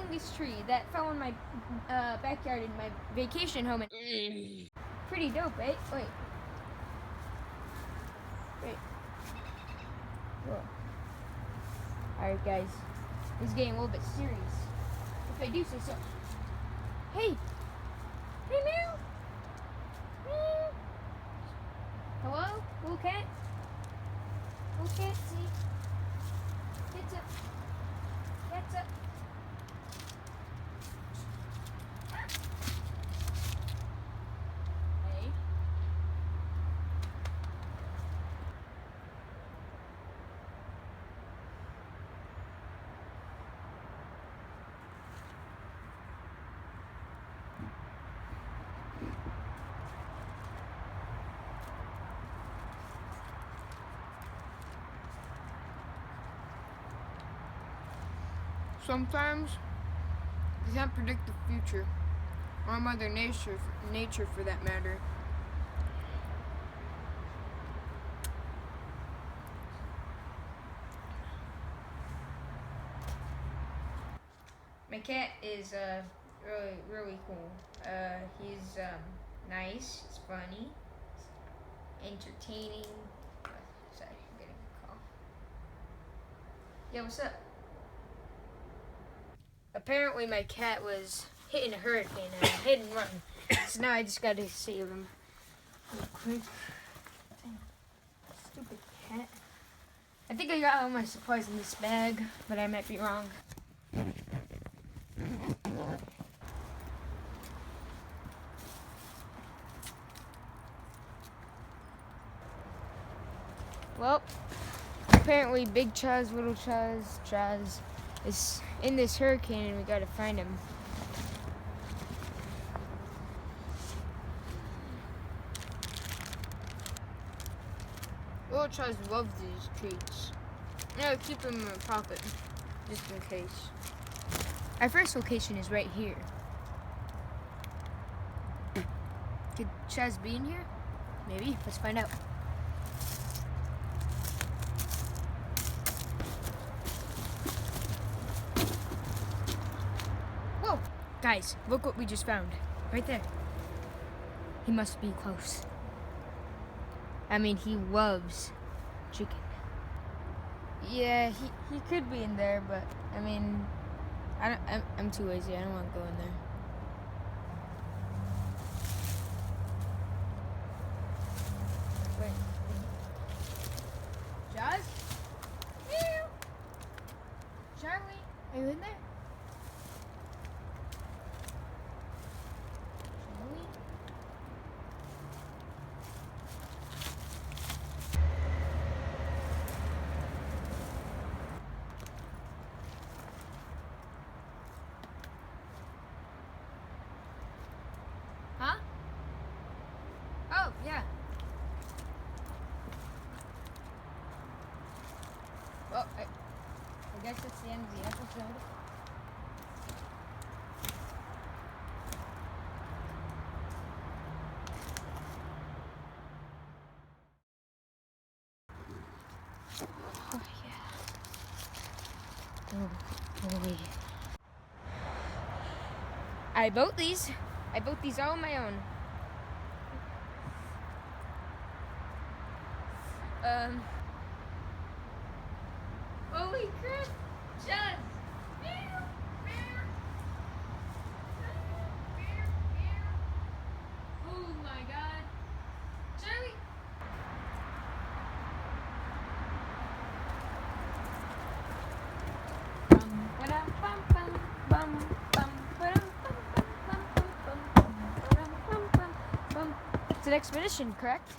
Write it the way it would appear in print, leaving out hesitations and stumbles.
longest tree that fell in my backyard in my vacation home. Pretty dope, eh? Wait. Whoa. Alright, guys. This is getting a little bit serious. If I do say so. Hey! Hey, meow! Meow! Hello? Little cat? Little cat, see? Cat's up. Cat's up. Hey. Sometimes you can't predict the future, or Mother Nature for that matter. My cat is really cool. He's nice, he's funny, entertaining. Sorry, I'm getting a call. Yeah, what's up? Apparently my cat was hit in a hurricane and hit and run. So now I just gotta save him real quick. Dang, stupid cat. I think I got all my supplies in this bag, but I might be wrong. Well, apparently Big Choz, Little Choz is in this hurricane and we gotta find him. Little Choz loves these treats. Yeah, keep them in my pocket, just in case. Our first location is right here. Could Choz be in here? Maybe. Let's find out. Whoa! Guys, look what we just found. Right there. He must be close. I mean, he loves chicken. Yeah, he could be in there, but I mean, I'm too lazy. I don't want to go in there. Wait. Choz? Meow. Charlie, are you in there? Charlie? Huh? Oh, yeah. Well, I guess that's the end of the episode. Oh, yeah. Oh, boy. I built these all on my own. Holy crap! Choz! Meow, meow. Meow, meow. Oh my god. Charlie! It's an expedition, correct?